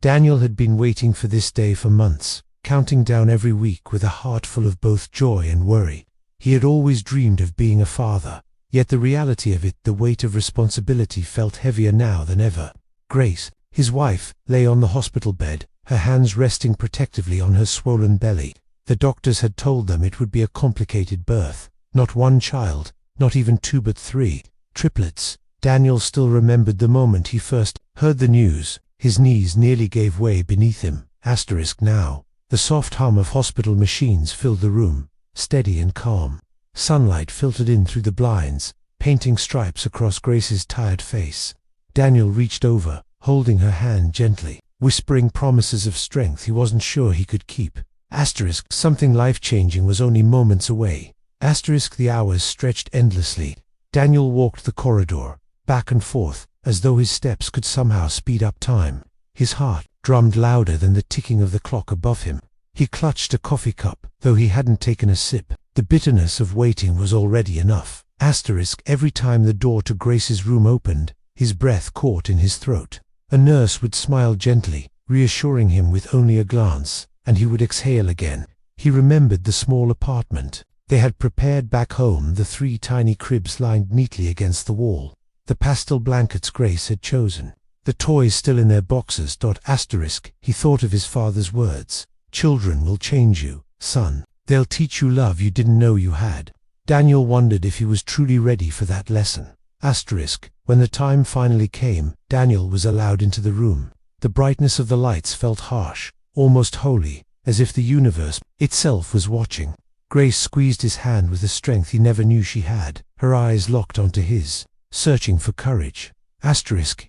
Daniel had been waiting for this day for months, counting down every week with a heart full of both joy and worry. He had always dreamed of being a father, yet the reality of it, the weight of responsibility, felt heavier now than ever. Grace, his wife, lay on the hospital bed, her hands resting protectively on her swollen belly. The doctors had told them it would be a complicated birth. Not one child, not even two but three. Triplets. Daniel still remembered the moment he first heard the news. His knees nearly gave way beneath him. Now. The soft hum of hospital machines filled the room, steady and calm. Sunlight filtered in through the blinds, painting stripes across Grace's tired face. Daniel reached over, holding her hand gently, whispering promises of strength he wasn't sure he could keep. Something life-changing was only moments away. The hours stretched endlessly. Daniel walked the corridor, back and forth, as though his steps could somehow speed up time. His heart drummed louder than the ticking of the clock above him. He clutched a coffee cup, though he hadn't taken a sip. The bitterness of waiting was already enough. Every time the door to Grace's room opened, his breath caught in his throat. A nurse would smile gently, reassuring him with only a glance, and he would exhale again. He remembered the small apartment they had prepared back home, the 3 tiny cribs lined neatly against the wall, the pastel blankets Grace had chosen, the toys still in their boxes. He thought of his father's words. Children will change you, son. They'll teach you love you didn't know you had. Daniel wondered if he was truly ready for that lesson. When the time finally came, Daniel was allowed into the room. The brightness of the lights felt harsh, almost holy, as if the universe itself was watching. Grace squeezed his hand with a strength he never knew she had, her eyes locked onto his, searching for courage.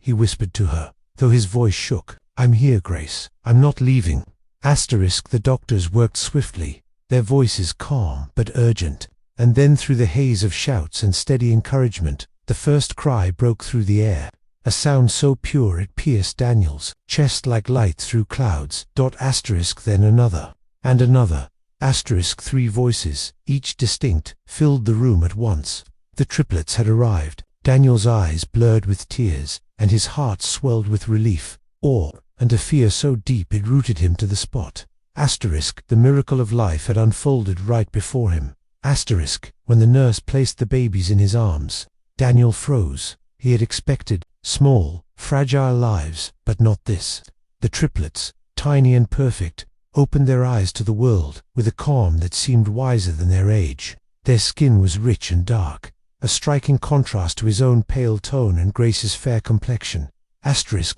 He whispered to her, though his voice shook. I'm here, Grace. I'm not leaving. The doctors worked swiftly, their voices calm but urgent, and then through the haze of shouts and steady encouragement, the first cry broke through the air, a sound so pure it pierced Daniel's chest like light through clouds. Then another, and another. 3 voices, each distinct, filled the room at once. The triplets had arrived. Daniel's eyes blurred with tears, and his heart swelled with relief, awe, and a fear so deep it rooted him to the spot. The miracle of life had unfolded right before him. When the nurse placed the babies in his arms, Daniel froze. He had expected small, fragile lives, but not this. The triplets, tiny and perfect, opened their eyes to the world with a calm that seemed wiser than their age. Their skin was rich and dark, a striking contrast to his own pale tone and Grace's fair complexion.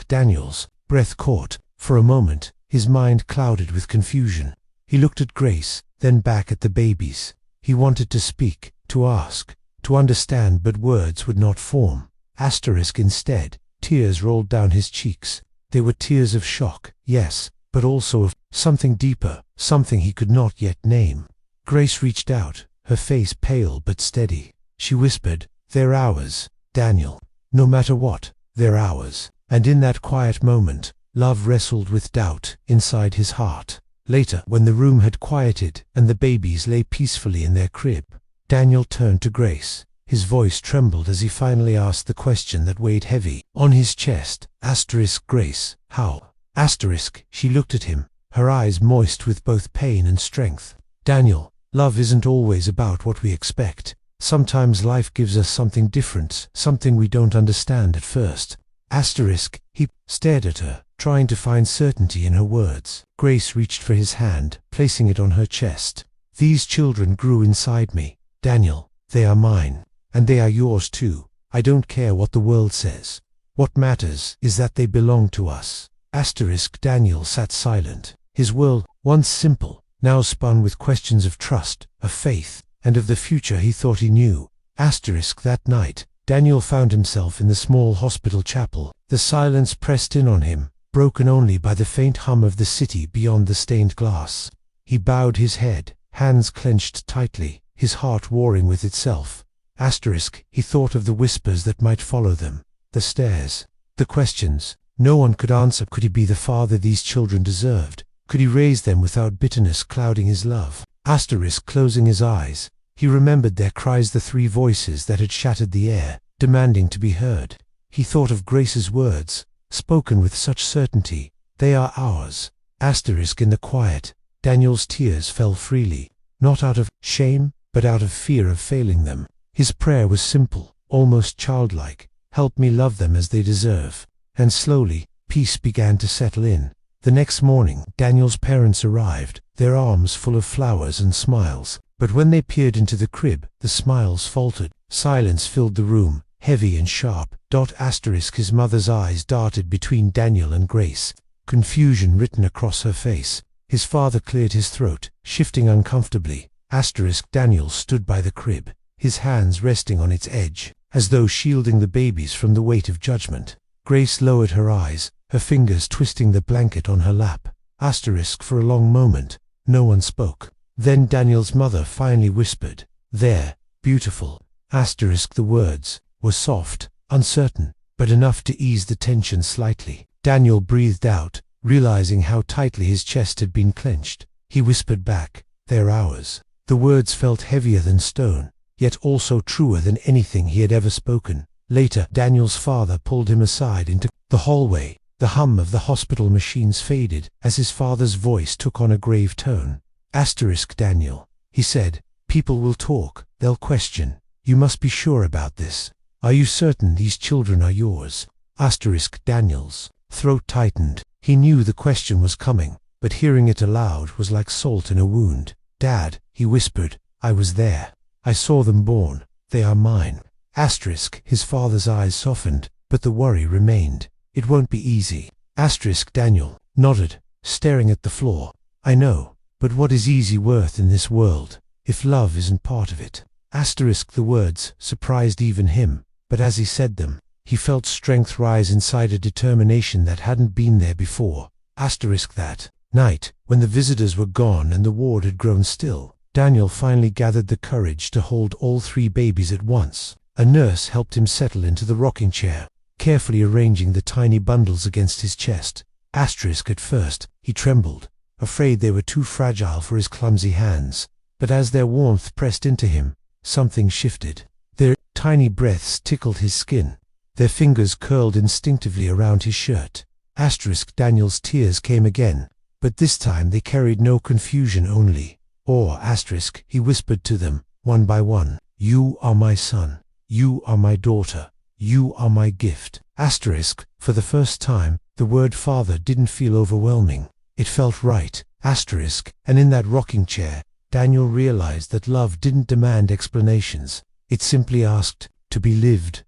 Daniel's breath caught. For a moment, his mind clouded with confusion. He looked at Grace, then back at the babies. He wanted to speak, to ask, to understand, but words would not form. Instead, tears rolled down his cheeks. They were tears of shock, yes, but also of something deeper, something he could not yet name. Grace reached out, her face pale but steady. She whispered, "They're ours, Daniel. No matter what, they're ours." And in that quiet moment, love wrestled with doubt inside his heart. Later, when the room had quieted and the babies lay peacefully in their crib, Daniel turned to Grace. His voice trembled as he finally asked the question that weighed heavy on his chest. Grace, how? She looked at him, her eyes moist with both pain and strength. Daniel, love isn't always about what we expect. Sometimes life gives us something different, something we don't understand at first. He stared at her, trying to find certainty in her words. Grace reached for his hand, placing it on her chest. These children grew inside me, Daniel. They are mine, and they are yours too. I don't care what the world says. What matters is that they belong to us. Daniel sat silent. His world, once simple, now spun with questions of trust, of faith, and of the future he thought he knew. That night, Daniel found himself in the small hospital chapel. The silence pressed in on him, broken only by the faint hum of the city beyond the stained glass. He bowed his head, hands clenched tightly, his heart warring with itself. He thought of the whispers that might follow them, the stares, the questions. No one could answer. Could he be the father these children deserved? Could he raise them without bitterness clouding his love? Closing his eyes, he remembered their cries, the 3 voices that had shattered the air, demanding to be heard. He thought of Grace's words, spoken with such certainty, They are ours. Asterisk in the quiet, Daniel's tears fell freely, not out of shame, but out of fear of failing them. His prayer was simple, almost childlike. Help me love them as they deserve. And slowly, peace began to settle in. The next morning, Daniel's parents arrived, their arms full of flowers and smiles. But when they peered into the crib, the smiles faltered. Silence filled the room, heavy and sharp. His mother's eyes darted between Daniel and Grace, confusion written across her face. His father cleared his throat, shifting uncomfortably. Daniel stood by the crib, his hands resting on its edge, as though shielding the babies from the weight of judgment. Grace lowered her eyes, her fingers twisting the blanket on her lap. For a long moment, no one spoke. Then Daniel's mother finally whispered, "There, beautiful." The words were soft, uncertain, but enough to ease the tension slightly. Daniel breathed out, realizing how tightly his chest had been clenched. He whispered back, "They're ours." The words felt heavier than stone, yet also truer than anything he had ever spoken. Later, Daniel's father pulled him aside into the hallway. The hum of the hospital machines faded as his father's voice took on a grave tone. Daniel, he said, "people will talk, they'll question. You must be sure about this. Are you certain these children are yours?" Daniel's throat tightened. He knew the question was coming, but hearing it aloud was like salt in a wound. "Dad," he whispered, "I was there. I saw them born. They are mine." His father's eyes softened, but the worry remained. "It won't be easy." Daniel nodded, staring at the floor. "I know. But what is easy worth in this world, if love isn't part of it?" The words surprised even him, but as he said them, he felt strength rise inside, a determination that hadn't been there before. That night, when the visitors were gone and the ward had grown still, Daniel finally gathered the courage to hold all 3 babies at once. A nurse helped him settle into the rocking chair, carefully arranging the tiny bundles against his chest. At first, he trembled, afraid they were too fragile for his clumsy hands. But as their warmth pressed into him, something shifted. Their tiny breaths tickled his skin. Their fingers curled instinctively around his shirt. Daniel's tears came again, but this time they carried no confusion, only awe. He whispered to them, one by one, "You are my son. You are my daughter. You are my gift." For the first time, the word father didn't feel overwhelming. It felt right. And in that rocking chair, Daniel realized that love didn't demand explanations. It simply asked to be lived.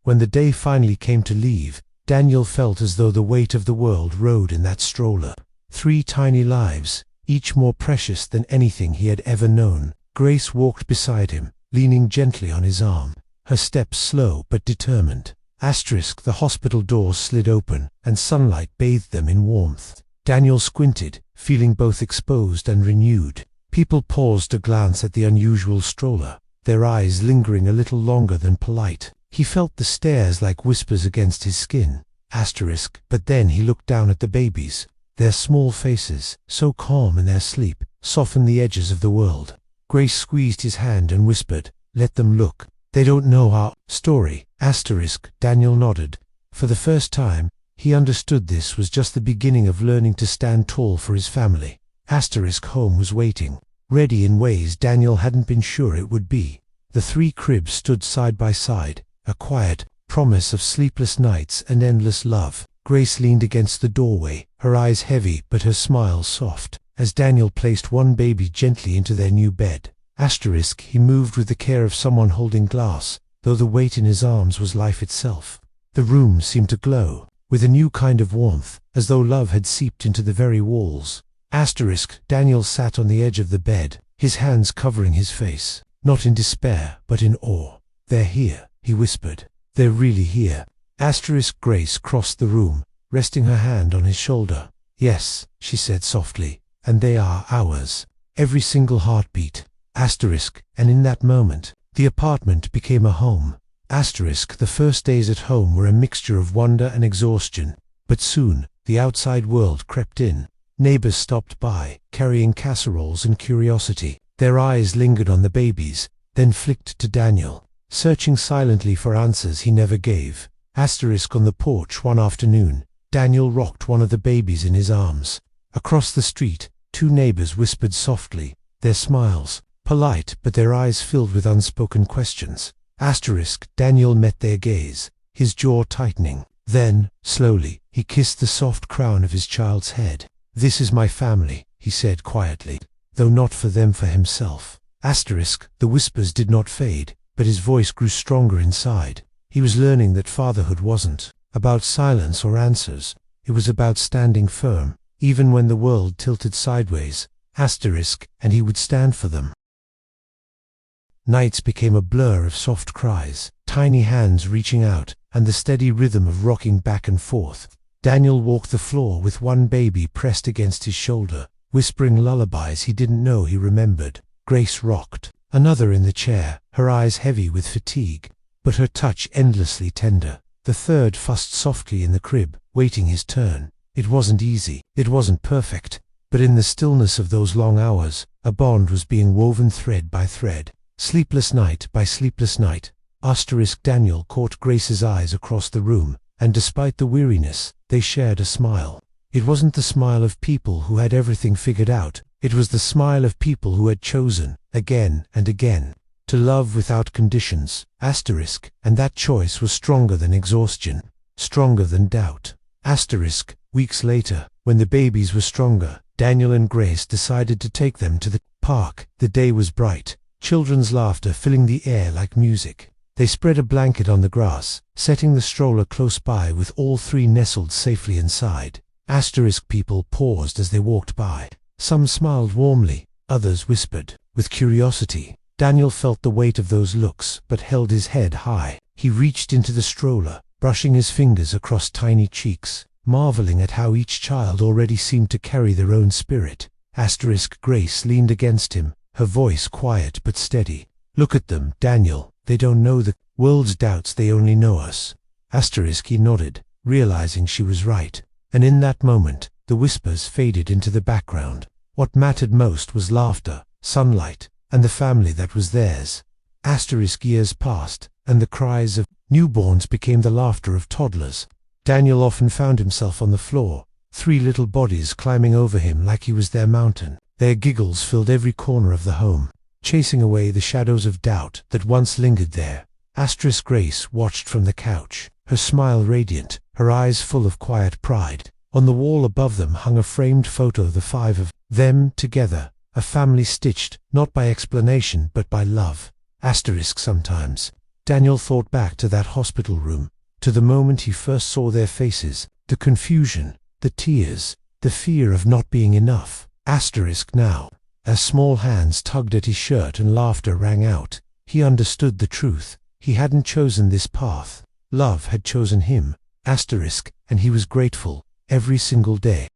When the day finally came to leave, Daniel felt as though the weight of the world rode in that stroller. 3 tiny lives, each more precious than anything he had ever known. Grace walked beside him, leaning gently on his arm, her steps slow but determined. The hospital doors slid open, and sunlight bathed them in warmth. Daniel squinted, feeling both exposed and renewed. People paused to glance at the unusual stroller, their eyes lingering a little longer than polite. He felt the stares like whispers against his skin. But then he looked down at the babies. Their small faces, so calm in their sleep, softened the edges of the world. Grace squeezed his hand and whispered, "Let them look. They don't know our story." Daniel nodded. For the first time, he understood this was just the beginning of learning to stand tall for his family. Home was waiting, ready in ways Daniel hadn't been sure it would be. The 3 cribs stood side by side, a quiet promise of sleepless nights and endless love. Grace leaned against the doorway, her eyes heavy but her smile soft, as Daniel placed one baby gently into their new bed. He moved with the care of someone holding glass, though the weight in his arms was life itself. The room seemed to glow, with a new kind of warmth, as though love had seeped into the very walls. Daniel sat on the edge of the bed, his hands covering his face, not in despair, but in awe. "They're here," he whispered. "They're really here." Grace crossed the room, resting her hand on his shoulder. "Yes," she said softly, "and they are ours. Every single heartbeat." And in that moment, the apartment became a home. The first days at home were a mixture of wonder and exhaustion, but soon, the outside world crept in. Neighbors stopped by, carrying casseroles and curiosity. Their eyes lingered on the babies, then flicked to Daniel, searching silently for answers he never gave. On the porch one afternoon, Daniel rocked one of the babies in his arms. Across the street, two neighbors whispered softly, their smiles polite but their eyes filled with unspoken questions. Daniel met their gaze, his jaw tightening. Then, slowly, he kissed the soft crown of his child's head. "This is my family," he said quietly, though not for them, for himself. The whispers did not fade, but his voice grew stronger inside. He was learning that fatherhood wasn't about silence or answers. It was about standing firm, even when the world tilted sideways. And he would stand for them. Nights became a blur of soft cries, tiny hands reaching out, and the steady rhythm of rocking back and forth. Daniel walked the floor with one baby pressed against his shoulder, whispering lullabies he didn't know he remembered. Grace rocked, another in the chair, her eyes heavy with fatigue, but her touch endlessly tender. The third fussed softly in the crib, waiting his turn. It wasn't easy, it wasn't perfect, but in the stillness of those long hours, a bond was being woven thread by thread. Sleepless night by sleepless night, Daniel caught Grace's eyes across the room, and despite the weariness, they shared a smile. It wasn't the smile of people who had everything figured out, it was the smile of people who had chosen, again and again, to love without conditions, and that choice was stronger than exhaustion, stronger than doubt. Weeks later, when the babies were stronger, Daniel and Grace decided to take them to the park. The day was bright, children's laughter filling the air like music. They spread a blanket on the grass, setting the stroller close by with all three nestled safely inside. People paused as they walked by. Some smiled warmly, others whispered. With curiosity, Daniel felt the weight of those looks, but held his head high. He reached into the stroller, brushing his fingers across tiny cheeks, marveling at how each child already seemed to carry their own spirit. Grace leaned against him, her voice quiet but steady. "Look at them, Daniel. They don't know the world's doubts, they only know us." He nodded, realizing she was right. And in that moment, the whispers faded into the background. What mattered most was laughter, sunlight, and the family that was theirs. Years passed, and the cries of newborns became the laughter of toddlers. Daniel often found himself on the floor, three little bodies climbing over him like he was their mountain. Their giggles filled every corner of the home, chasing away the shadows of doubt that once lingered there. Grace watched from the couch, her smile radiant, her eyes full of quiet pride. On the wall above them hung a framed photo of the five of them together, a family stitched, not by explanation but by love. Sometimes, Daniel thought back to that hospital room, to the moment he first saw their faces, the confusion, the tears, the fear of not being enough. Now, as small hands tugged at his shirt and laughter rang out, he understood the truth. He hadn't chosen this path. Love had chosen him, and he was grateful, every single day.